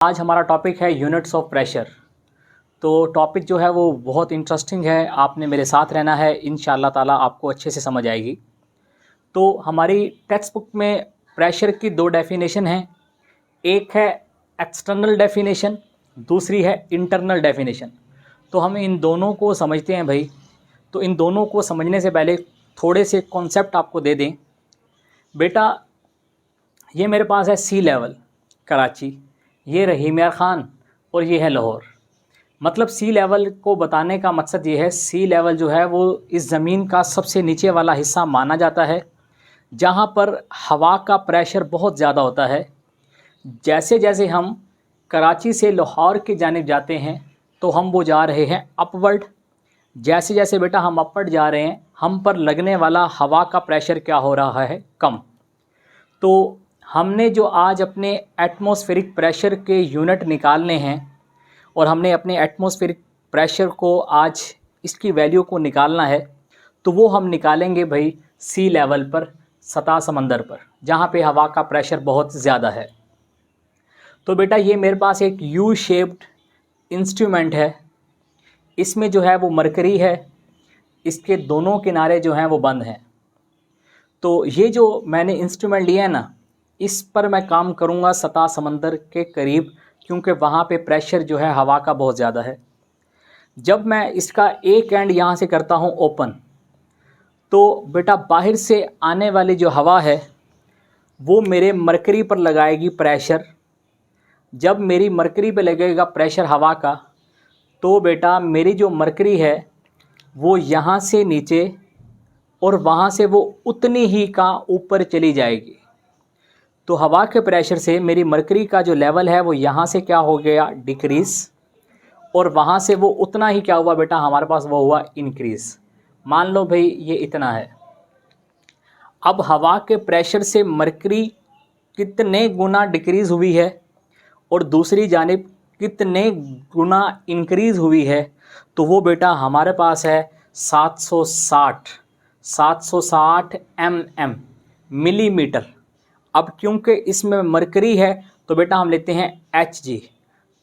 आज हमारा टॉपिक है यूनिट्स ऑफ प्रेशर। तो टॉपिक जो है वो बहुत इंटरेस्टिंग है, आपने मेरे साथ रहना है, इंशाअल्लाह ताला आपको अच्छे से समझ आएगी। तो हमारी टेक्स्ट बुक में प्रेशर की दो डेफिनेशन हैं, एक है एक्सटर्नल डेफिनेशन, दूसरी है इंटरनल डेफिनेशन। तो हम इन दोनों को समझते हैं भाई। तो इन दोनों को समझने से पहले थोड़े से कॉन्सेप्ट आपको दे दें। बेटा ये मेरे पास है सी लेवल कराची, ये रहीम यार ख़ान और ये है लाहौर। मतलब सी लेवल को बताने का मकसद ये है, सी लेवल जो है वो इस ज़मीन का सबसे नीचे वाला हिस्सा माना जाता है, जहाँ पर हवा का प्रेशर बहुत ज़्यादा होता है। जैसे जैसे हम कराची से लाहौर की जानिब जाते हैं तो हम वो जा रहे हैं अपवर्ड। जैसे जैसे बेटा हम अपवर्ड जा रहे हैं, हम पर लगने वाला हवा का प्रेशर क्या हो रहा है, कम। तो हमने जो आज अपने एटमॉस्फेरिक प्रेशर के यूनिट निकालने हैं और हमने अपने एटमॉस्फेरिक प्रेशर को आज इसकी वैल्यू को निकालना है, तो वो हम निकालेंगे भाई सी लेवल पर, सतह समंदर पर, जहाँ पे हवा का प्रेशर बहुत ज़्यादा है। तो बेटा ये मेरे पास एक यू शेप्ड इंस्ट्रूमेंट है, इसमें जो है वो मरकरी है, इसके दोनों किनारे जो हैं वो बंद हैं। तो ये जो मैंने इंस्ट्रूमेंट लिया है ना, इस पर मैं काम करूँगा सतह समंदर के करीब, क्योंकि वहाँ पे प्रेशर जो है हवा का बहुत ज़्यादा है। जब मैं इसका एक एंड यहाँ से करता हूँ ओपन, तो बेटा बाहर से आने वाली जो हवा है वो मेरे मरकरी पर लगाएगी प्रेशर। जब मेरी मरकरी पे लगेगा प्रेशर हवा का, तो बेटा मेरी जो मरकरी है वो यहाँ से नीचे और वहाँ से वो उतनी ही का ऊपर चली जाएगी। तो हवा के प्रेशर से मेरी मरकरी का जो लेवल है वो यहाँ से क्या हो गया, डिक्रीज़, और वहाँ से वो उतना ही क्या हुआ बेटा हमारे पास, वो हुआ इंक्रीज़। मान लो भाई ये इतना है। अब हवा के प्रेशर से मरकरी कितने गुना डिक्रीज़ हुई है और दूसरी जानिब कितने गुना इंक्रीज़ हुई है, तो वो बेटा हमारे पास है 760 मिलीमीटर। अब क्योंकि इसमें मरकरी है तो बेटा हम लेते हैं Hg।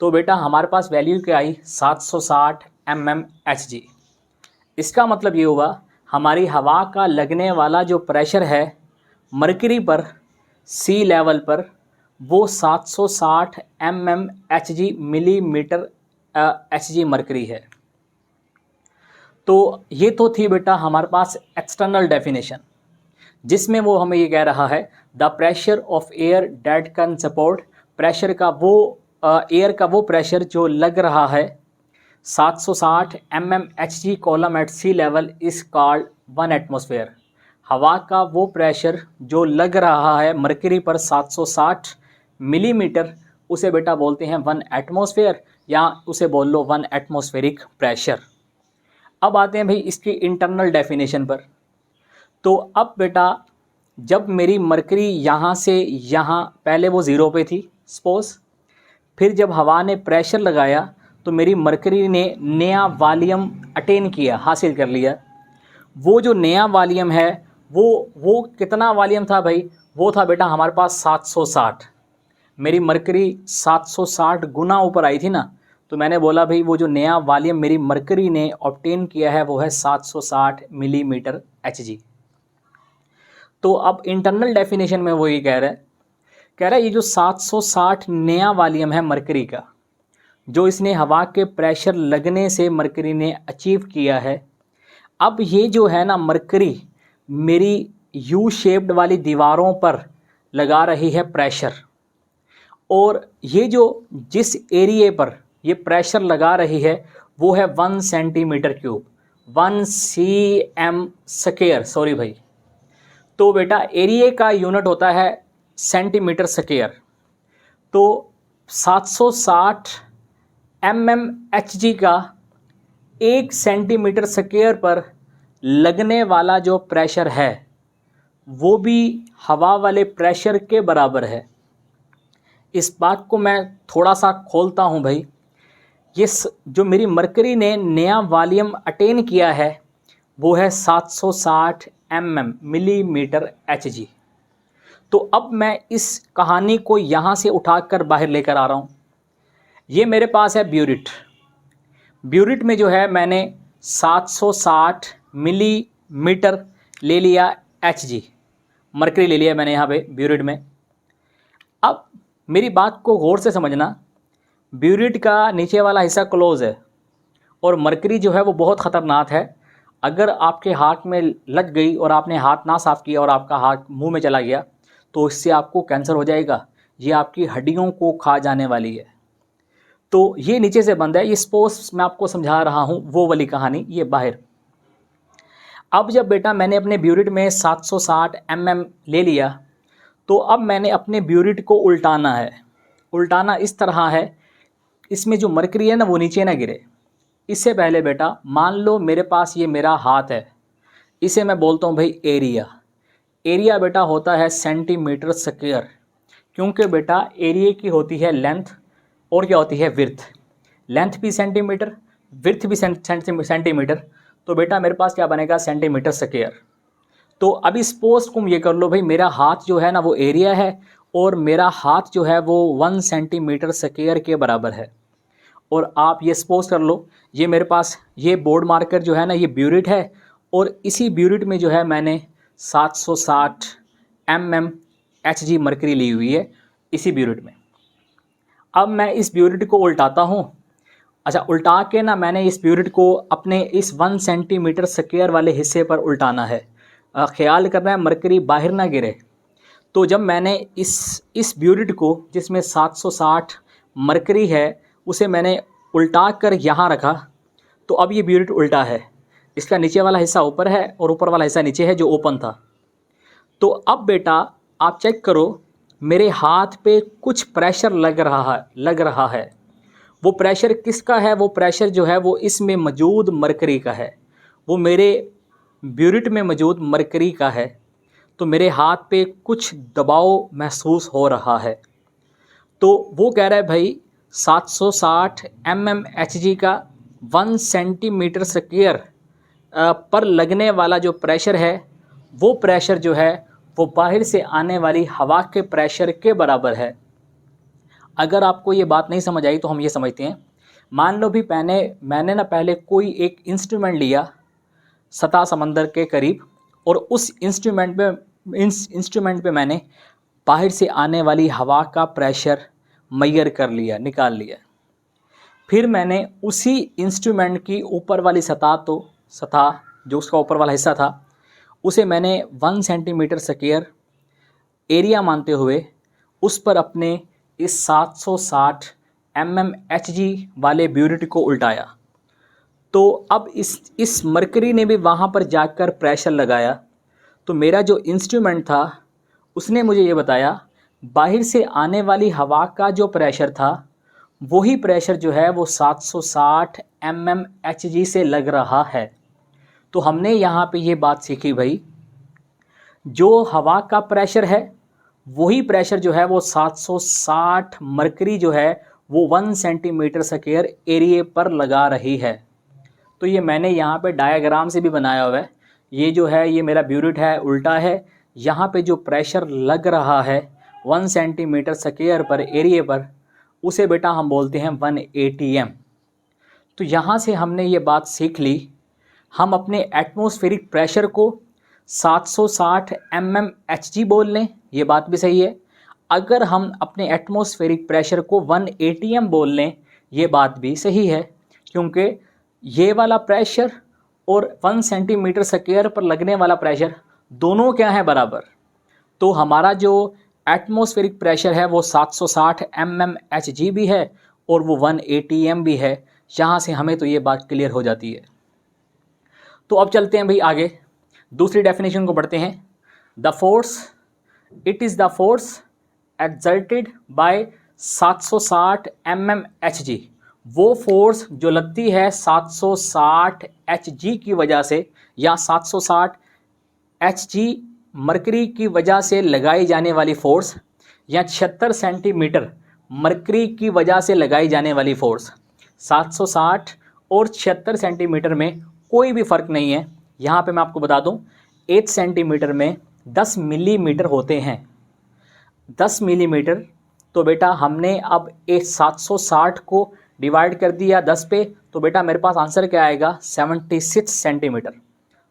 तो बेटा हमारे पास वैल्यू क्या आई, 760 Hg। इसका मतलब ये हुआ हमारी हवा का लगने वाला जो प्रेशर है मरकरी पर, सी लेवल पर, वो 760 Hg मिलीमीटर Hg मरकरी है। तो ये तो थी बेटा हमारे पास एक्सटर्नल डेफिनेशन, जिसमें वो हमें ये कह रहा है the pressure of air date can support, pressure का वो एयर का वो प्रेशर जो लग रहा है 760 Hg column at sea level is called 1 atmosphere. हवा का वो प्रेशर जो लग रहा है मरकरी पर 760 मिलीमीटर, उसे बेटा बोलते हैं 1 एटमॉस्फेयर, या उसे बोल लो 1 एटमॉस्फेरिक प्रेशर। अब आते हैं भाई इसकी इंटरनल डेफिनेशन पर। तो अब बेटा जब मेरी मरकरी यहाँ से यहाँ, पहले वो ज़ीरो पे थी सपोज़, फिर जब हवा ने प्रेशर लगाया तो मेरी मरकरी ने नया वॉल्यूम अटेन किया, हासिल कर लिया। वो जो नया वॉल्यूम है वो कितना वॉल्यूम था भाई, वो था बेटा हमारे पास 760। मेरी मरकरी 760 गुना ऊपर आई थी ना, तो मैंने बोला भाई वो जो नया वॉल्यूम मेरी मरकरी ने ऑब्टेन किया है वो है 760 मिलीमीटर Hg। तो अब इंटरनल डेफिनेशन में वो ये कह रहा है ये जो 760 नया वॉल्यूम है मरकरी का, जो इसने हवा के प्रेशर लगने से मरकरी ने अचीव किया है, अब ये जो है ना मरकरी मेरी यू शेप्ड वाली दीवारों पर लगा रही है प्रेशर, और ये जो जिस एरिए पर ये प्रेशर लगा रही है वो है 1 centimetre cube, 1 cm square, sorry भाई। तो बेटा एरिया का यूनिट होता है सेंटीमीटर स्क्वायर। तो 760 Hg का 1 सेंटीमीटर स्क्वायर पर लगने वाला जो प्रेशर है वो भी हवा वाले प्रेशर के बराबर है। इस बात को मैं थोड़ा सा खोलता हूँ भाई। ये जो मेरी मरकरी ने नया वॉल्यूम अटेन किया है वो है 760 मिलीमीटर Hg। तो अब मैं इस कहानी को यहाँ से उठाकर बाहर लेकर आ रहा हूँ। ये मेरे पास है ब्यूरिट। ब्यूरिट में जो है मैंने 760 मिलीमीटर ले लिया Hg, मरकरी ले लिया मैंने यहाँ पे ब्यूरिट में। अब मेरी बात को गौर से समझना, ब्यूरिट का नीचे वाला हिस्सा क्लोज है और मरकरी जो है वो बहुत ख़तरनाक है। अगर आपके हाथ में लग गई और आपने हाथ ना साफ़ किया और आपका हाथ मुंह में चला गया तो इससे आपको कैंसर हो जाएगा। ये आपकी हड्डियों को खा जाने वाली है। तो ये नीचे से बंद है। ये सपोज मैं आपको समझा रहा हूँ वो वाली कहानी, ये बाहर। अब जब बेटा मैंने अपने ब्यूरिट में 760 mm ले लिया तो अब मैंने अपने ब्यूरिट को उल्टाना है। उल्टाना इस तरह है, इसमें जो मरकरी है ना वो नीचे ना गिरे। इससे पहले बेटा मान लो मेरे पास ये मेरा हाथ है, इसे मैं बोलता हूँ भाई एरिया। एरिया बेटा होता है सेंटीमीटर स्क्वायर, क्योंकि बेटा एरिया की होती है लेंथ और क्या होती है विड्थ। लेंथ भी सेंटीमीटर, विड्थ भी सेंटीमीटर, तो बेटा मेरे पास क्या बनेगा सेंटीमीटर स्क्वायर। तो अभी सपोज तुम ये कर लो भाई मेरा हाथ जो है ना वो एरिया है और मेरा हाथ जो है वो 1 सेंटीमीटर स्क्वायर के बराबर है। और आप ये सपोज कर लो ये मेरे पास ये बोर्ड मार्कर जो है ना ये ब्यूरिट है और इसी ब्यूरिट में जो है मैंने 760 mm Hg मरकरी ली हुई है इसी ब्यूरिट में। अब मैं इस ब्यूरिट को उल्टाता हूँ। अच्छा, उल्टा के ना मैंने इस ब्यूरिट को अपने इस 1 सेंटीमीटर स्क्वायर वाले हिस्से पर उल्टाना है। ख्याल करना है मरकरी बाहर ना गिरे। तो जब मैंने इस ब्यूरिट को जिसमें 760 मरकरी है उसे मैंने उल्टा कर यहाँ रखा तो अब ये ब्यूरिट उल्टा है। इसका नीचे वाला हिस्सा ऊपर है और ऊपर वाला हिस्सा नीचे है जो ओपन था। तो अब बेटा आप चेक करो मेरे हाथ पे कुछ प्रेशर लग रहा है। वो प्रेशर किसका है? वो प्रेशर जो है वो इसमें मौजूद मरकरी का है, वो मेरे ब्यूरिट में मौजूद मरकरी का है। तो मेरे हाथ पे कुछ दबाव महसूस हो रहा है। तो वो कह रहा है भाई 760 mm Hg का 1 सेंटीमीटर स्क्वायर पर लगने वाला जो प्रेशर है वो प्रेशर जो है वो बाहर से आने वाली हवा के प्रेशर के बराबर है। अगर आपको ये बात नहीं समझ आई तो हम ये समझते हैं। मान लो भी मैंने ना पहले कोई एक इंस्ट्रूमेंट लिया सतह समंदर के करीब और उस इंस्ट्रूमेंट पे मैंने बाहर से आने वाली हवा का प्रेशर मेजर कर लिया, निकाल लिया। फिर मैंने उसी इंस्ट्रूमेंट की ऊपर वाली सतह जो उसका ऊपर वाला हिस्सा था उसे मैंने 1 सेंटीमीटर स्क्वायर एरिया मानते हुए उस पर अपने इस 760 mm Hg वाले ब्यूरिट को उल्टाया। तो अब इस मरकरी ने भी वहाँ पर जाकर प्रेशर लगाया। तो मेरा जो इंस्ट्रूमेंट था उसने मुझे ये बताया बाहर से आने वाली हवा का जो प्रेशर था वही प्रेशर जो है वो 760 mm Hg से लग रहा है। तो हमने यहाँ पे ये बात सीखी भाई, जो हवा का प्रेशर है वही प्रेशर जो है वो 760 मरकरी जो है वो 1 सेंटीमीटर स्क्वायर एरिया पर लगा रही है। तो ये मैंने यहाँ पे डायग्राम से भी बनाया हुआ है। ये जो है ये मेरा ब्यूरिट है, उल्टा है। यहाँ पे जो प्रेशर लग रहा है 1 सेंटीमीटर स्क्वायर पर एरिया पर उसे बेटा हम बोलते हैं 180 m। तो यहाँ से हमने ये बात सीख ली, हम अपने एटमॉस्फेरिक प्रेशर को 760 mm Hg बोल लें, ये बात भी सही है। अगर हम अपने एटमॉस्फेरिक प्रेशर को 180 m बोल लें, ये बात भी सही है, क्योंकि ये वाला प्रेशर और 1 सेंटीमीटर स्क्वायर पर लगने वाला प्रेशर दोनों क्या है बराबर। तो हमारा जो एटमॉस्फेरिक प्रेशर है वो 760 mm Hg भी है और वो 180 m भी है। यहाँ से हमें तो ये बात क्लियर हो जाती है। तो अब चलते हैं भाई आगे, दूसरी डेफिनेशन को पढ़ते हैं। The force, it is the force exerted by 760 mm Hg। वो फोर्स जो लगती है 760 Hg की वजह से या 760 Hg मरकरी की वजह से लगाई जाने वाली फ़ोर्स या 76 सेंटीमीटर मरकरी की वजह से लगाई जाने वाली फ़ोर्स। 760 और 76 सेंटीमीटर में कोई भी फ़र्क नहीं है। यहाँ पे मैं आपको बता दूँ 8 सेंटीमीटर में 10 मिलीमीटर होते हैं। 10 मिलीमीटर तो बेटा हमने अब इस 760 को डिवाइड कर दिया 10 पे, तो बेटा मेरे पास आंसर क्या आएगा 76 सेंटीमीटर।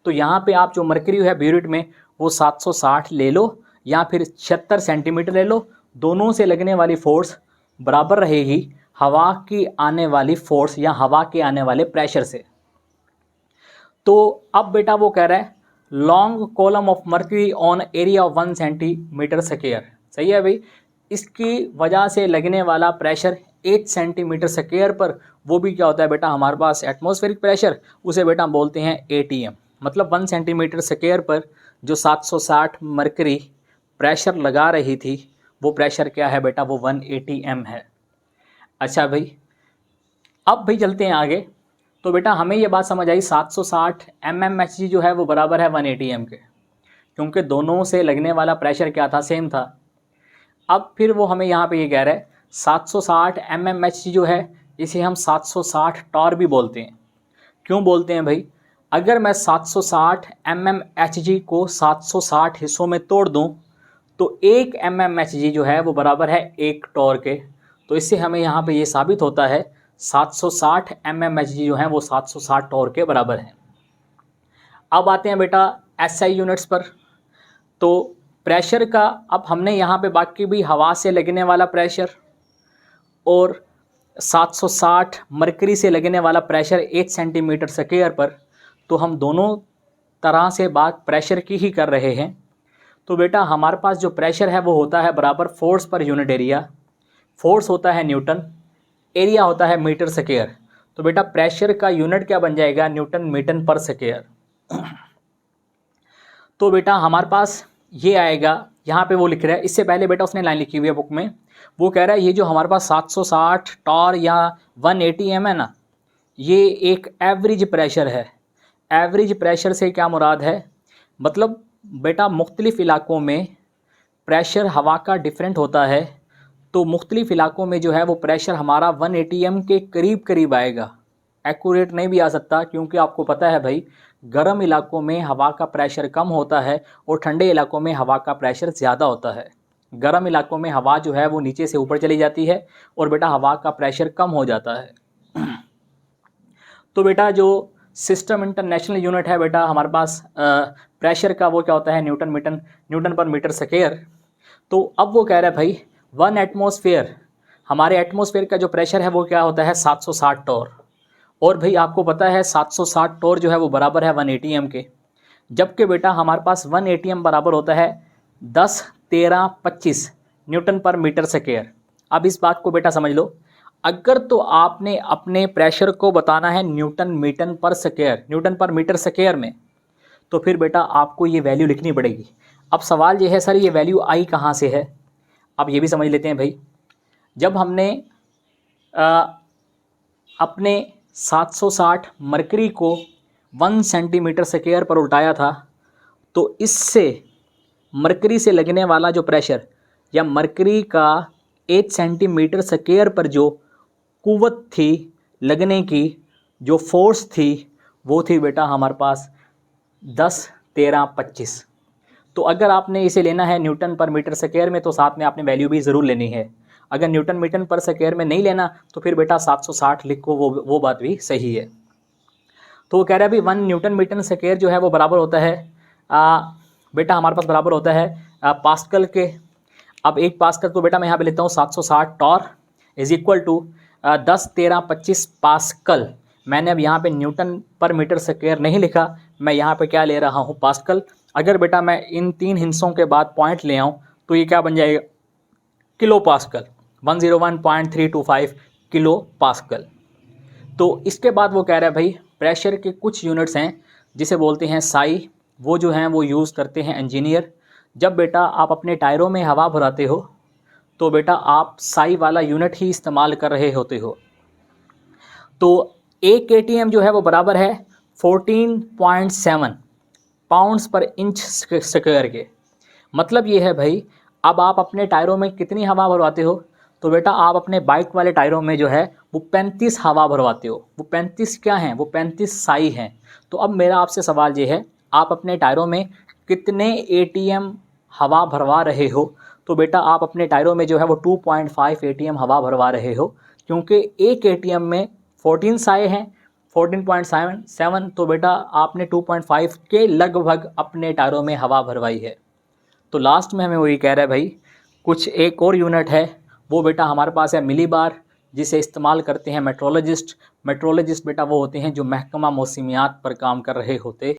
तो यहाँ पे आप जो मरकरी है ब्यूरिट में वो 760 ले लो या फिर 76 सेंटीमीटर ले लो, दोनों से लगने वाली फोर्स बराबर रहेगी हवा की आने वाली फोर्स या हवा के आने वाले प्रेशर से। तो अब बेटा वो कह रहा है long column of mercury on area of 1 centimetre square. सही है भाई, इसकी वजह से लगने वाला प्रेशर 8 सेंटीमीटर स्क्वायर पर, वो भी क्या होता है बेटा हमारे पास एटमॉस्फेरिक प्रेशर, उसे बेटा हम बोलते हैं ATM। मतलब 1 सेंटीमीटर स्क्वायर पर जो 760 मरकरी प्रेशर लगा रही थी वो प्रेशर क्या है बेटा, वो 1 ATM है। अच्छा भाई, अब भाई चलते हैं आगे। तो बेटा हमें ये बात समझ आई 760 mmHg जो है वो बराबर है 1 ATM के, क्योंकि दोनों से लगने वाला प्रेशर क्या था, सेम था। अब फिर वो हमें यहाँ पे ये कह रहा है 760 mmHg जो है इसे हम 760 टॉर भी बोलते हैं। क्यों बोलते हैं भाई, अगर मैं 760 mmHg को 760 हिस्सों में तोड़ दूं तो 1 mmHg जो है वो बराबर है 1 टॉर के। तो इससे हमें यहाँ पे ये साबित होता है 760 mmHg जो है वो 760 टॉर के बराबर है। अब आते हैं बेटा SI यूनिट्स पर। तो प्रेशर का अब हमने यहाँ पे बाकी भी हवा से लगने वाला प्रेशर और 760 मरकरी से लगने वाला प्रेशर 8 सेंटीमीटर स्क्वायर पर, तो हम दोनों तरह से बात प्रेशर की ही कर रहे हैं। तो बेटा हमारे पास जो प्रेशर है वो होता है बराबर force per unit area. Force होता है न्यूटन, एरिया होता है मीटर स्क्वायर। तो बेटा प्रेशर का यूनिट क्या बन जाएगा, न्यूटन मीटर पर स्क्वायर। तो बेटा हमारे पास ये आएगा, यहाँ पे वो लिख रहा है, इससे पहले बेटा उसने लाइन लिखी हुई है बुक में, वो कह रहा है ये जो हमारे पास 760 टॉर या 1 ATM है ना, ये एक एवरेज प्रेशर है। एवरेज प्रेशर से क्या मुराद है, मतलब बेटा मुख्तलिफ़ इलाकों में प्रेशर हवा का डिफरेंट होता है, तो मुख्तलिफ़ इलाकों में जो है वो प्रेशर हमारा 1 ATM के करीब करीब आएगा। एक्यूरेट नहीं भी आ सकता, क्योंकि आपको पता है भाई गर्म इलाकों में हवा का प्रेशर कम होता है और ठंडे इलाकों में हवा का प्रेशर ज़्यादा होता है। गर्म इलाकों में हवा जो है वो नीचे से ऊपर चली जाती है और बेटा हवा का प्रेशर कम हो जाता है। तो बेटा जो सिस्टम इंटरनेशनल यूनिट है बेटा हमारे पास प्रेशर का, वो क्या होता है न्यूटन पर मीटर स्क्वायर। तो अब वो कह रहा है भाई 1 एटमॉस्फेयर, हमारे एटमॉस्फेयर का जो प्रेशर है वो क्या होता है 760 टॉर। और भाई आपको पता है 760 टॉर जो है वो बराबर है 1 ATM के, जबकि बेटा हमारे पास 1 ATM बराबर होता है 10 13 25 न्यूटन पर मीटर स्क्वायर। अब इस बात को बेटा समझ लो, अगर तो आपने अपने प्रेशर को बताना है न्यूटन पर मीटर स्क्वायर में, तो फिर बेटा आपको ये वैल्यू लिखनी पड़ेगी। अब सवाल ये है सर ये वैल्यू आई कहाँ से है, अब ये भी समझ लेते हैं भाई। जब हमने अपने 760 मरकरी को 1 सेंटीमीटर स्क्वायर पर उल्टाया था, तो इससे मरकरी से लगने वाला जो प्रेशर या मरकरी का 8 सेंटीमीटर स्क्वायर पर जो कुव्वत थी लगने की, जो फोर्स थी, वो थी बेटा हमारे पास 10 13 25। तो अगर आपने इसे लेना है न्यूटन पर मीटर स्क्वायर में, तो साथ में आपने वैल्यू भी ज़रूर लेनी है। अगर न्यूटन मीटर पर स्क्वायर में नहीं लेना तो फिर बेटा 760 लिखो, वो बात भी सही है। तो वो कह रहा है भाई 1 न्यूटन मीटर स्क्वायर जो है वो बराबर होता है बेटा हमारे पास बराबर होता है पास्कल के। अब 1 पास्कल को बेटा मैं यहाँ पे लेता हूँ 760 torr is equal to 10 13 25 pascal. मैंने अब यहाँ पे न्यूटन पर मीटर स्क्वायर नहीं लिखा, मैं यहाँ पे क्या ले रहा हूँ पास्कल। अगर बेटा मैं इन 3 हिस्सों के बाद पॉइंट ले आऊँ तो ये क्या बन जाएगा किलो पास्कल, 101.325 किलो पास्कल। तो इसके बाद वो कह रहा है भाई प्रेशर के कुछ यूनिट्स हैं जिसे बोलते हैं साई, वो जो हैं वो यूज़ करते हैं इंजीनियर। जब बेटा आप अपने टायरों में हवा भराते हो तो बेटा आप साई वाला यूनिट ही इस्तेमाल कर रहे होते हो। तो 1 ATM जो है वो बराबर है 14.7 पाउंड्स पर इंच स्क्वायर के। मतलब ये है भाई अब आप अपने टायरों में कितनी हवा भरवाते हो, तो बेटा आप अपने बाइक वाले टायरों में जो है वो 35 हवा भरवाते हो। वो 35 क्या हैं, वो 35 साई हैं। तो अब मेरा आपसे सवाल ये है आप अपने टायरों में कितने ATM हवा भरवा रहे हो, तो बेटा आप अपने टायरों में जो है वो 2.5 ATM हवा भरवा रहे हो, क्योंकि एक ATM में 14 साए हैं, 14.7, तो बेटा आपने 2.5 के लगभग अपने टायरों में हवा भरवाई है। तो लास्ट में हमें वही कह रहा है भाई, कुछ एक और यूनिट है, वो बेटा हमारे पास है मिली बार, जिसे इस्तेमाल करते हैं मेट्रोलॉजिस्ट बेटा वो होते हैं जो महकमा मौसमियात पर काम कर रहे होते